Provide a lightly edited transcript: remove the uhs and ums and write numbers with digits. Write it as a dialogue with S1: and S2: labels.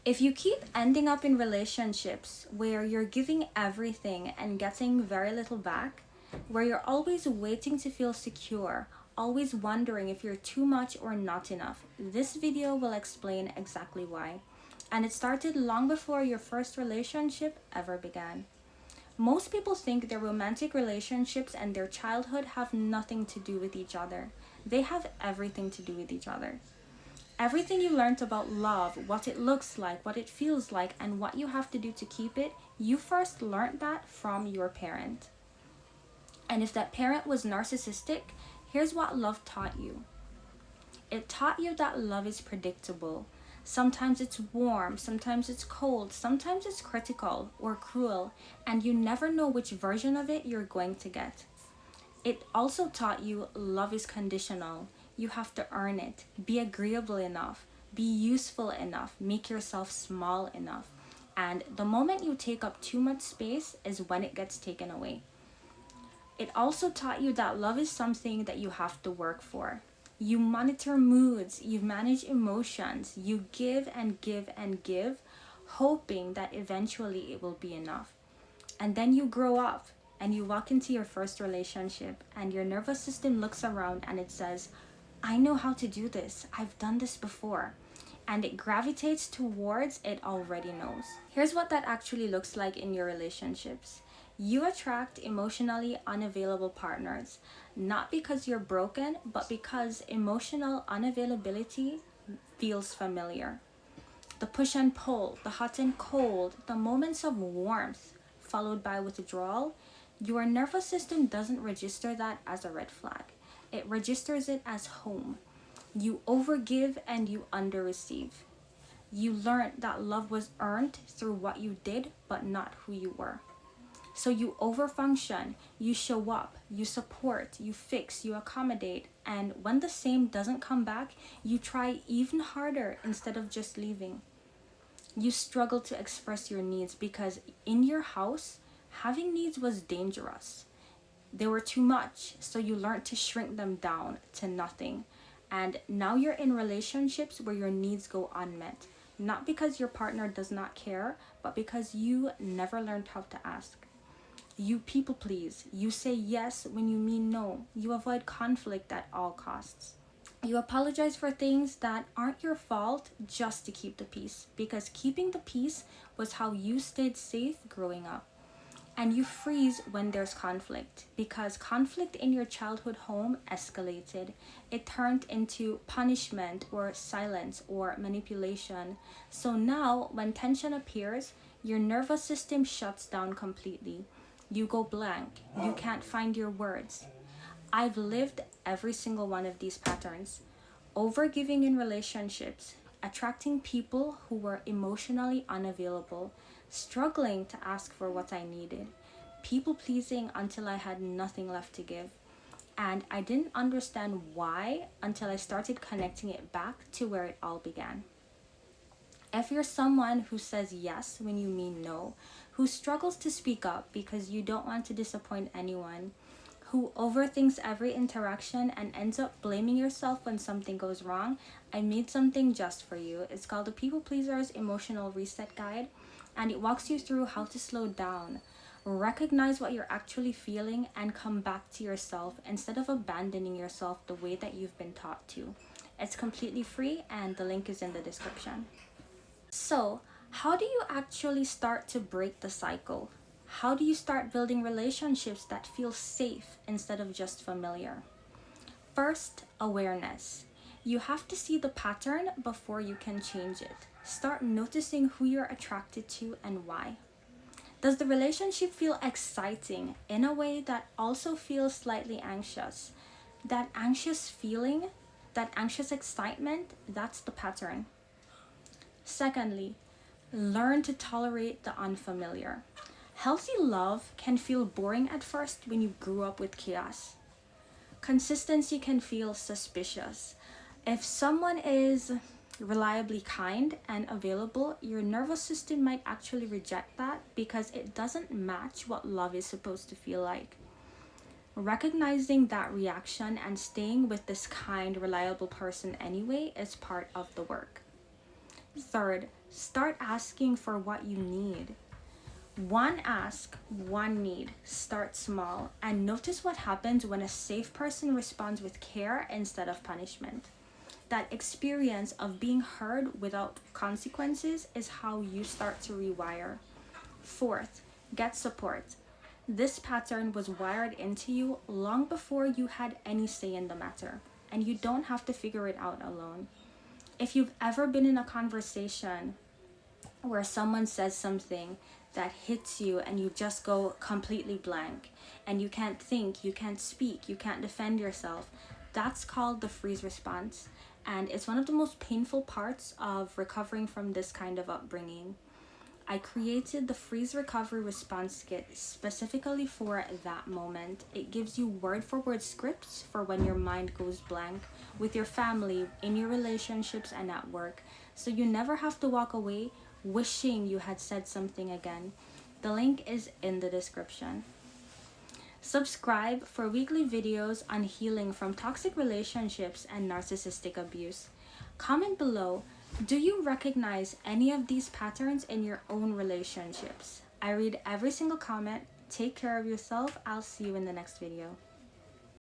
S1: If you keep ending up in relationships where you're giving everything and getting very little back, where you're always waiting to feel secure, always wondering if you're too much or not enough, this video will explain exactly why. And it started long before your first relationship ever began. Most people think their romantic relationships and their childhood have nothing to do with each other. They have everything to do with each other. Everything you learned about love, what it looks like, what it feels like, and what you have to do to keep it, you first learned that from your parent. And if that parent was narcissistic, here's what love taught you. It taught you that love is predictable. Sometimes it's warm, sometimes it's cold, sometimes it's critical or cruel, and you never know which version of it you're going to get. It also taught you love is conditional. You have to earn it, be agreeable enough, be useful enough, make yourself small enough. And the moment you take up too much space is when it gets taken away. It also taught you that love is something that you have to work for. You monitor moods, you manage emotions, you give and give and give, hoping that eventually it will be enough. And then you grow up and you walk into your first relationship and your nervous system looks around and it says, I know how to do this. I've done this before. And it gravitates towards it already knows. Here's what that actually looks like in your relationships. You attract emotionally unavailable partners, not because you're broken, but because emotional unavailability feels familiar. The push and pull, the hot and cold, the moments of warmth followed by withdrawal, your nervous system doesn't register that as a red flag. It registers it as home. You overgive and you underreceive. You learned that love was earned through what you did, but not who you were. So you overfunction, you show up, you support, you fix, you accommodate, and when the same doesn't come back, you try even harder instead of just leaving. You struggle to express your needs because in your house, having needs was dangerous. They were too much, so you learned to shrink them down to nothing. And now you're in relationships where your needs go unmet. Not because your partner does not care, but because you never learned how to ask. You people please. You say yes when you mean no. You avoid conflict at all costs. You apologize for things that aren't your fault just to keep the peace, because keeping the peace was how you stayed safe growing up. And you freeze when there's conflict, because conflict in your childhood home escalated. It turned into punishment or silence or manipulation. So now when tension appears, your nervous system shuts down completely. You go blank. You can't find your words. I've lived every single one of these patterns. Overgiving in relationships, attracting people who were emotionally unavailable, struggling to ask for what I needed, people pleasing until I had nothing left to give. And I didn't understand why until I started connecting it back to where it all began. If you're someone who says yes when you mean no, who struggles to speak up because you don't want to disappoint anyone, who overthinks every interaction and ends up blaming yourself when something goes wrong, I made something just for you. It's called the People Pleaser's Emotional Reset Guide, and it walks you through how to slow down, recognize what you're actually feeling, and come back to yourself instead of abandoning yourself the way that you've been taught to. It's completely free and the link is in the description. So, how do you actually start to break the cycle? How do you start building relationships that feel safe instead of just familiar? First, awareness. You have to see the pattern before you can change it. Start noticing who you're attracted to and why. Does the relationship feel exciting in a way that also feels slightly anxious? That anxious feeling, that anxious excitement, that's the pattern. Secondly, learn to tolerate the unfamiliar. Healthy love can feel boring at first when you grew up with chaos. Consistency can feel suspicious. If someone is reliably kind and available, your nervous system might actually reject that because it doesn't match what love is supposed to feel like. Recognizing that reaction and staying with this kind, reliable person anyway is part of the work. Third, Start asking for what you need. One ask, one need. Start small and notice what happens when a safe person responds with care instead of punishment. That experience of being heard without consequences is how you start to rewire. Fourth, get support. This pattern was wired into you long before you had any say in the matter, and you don't have to figure it out alone. If you've ever been in a conversation where someone says something that hits you and you just go completely blank and you can't think, you can't speak, you can't defend yourself, that's called the freeze response. And it's one of the most painful parts of recovering from this kind of upbringing. I created the freeze recovery response kit specifically for that moment. It gives you word for word scripts for when your mind goes blank with your family, in your relationships, and at work. So you never have to walk away wishing you had said something again. The link is in the description. Subscribe for weekly videos on healing from toxic relationships and narcissistic abuse. Comment below, do you recognize any of these patterns in your own relationships? I read every single comment. Take care of yourself. I'll see you in the next video.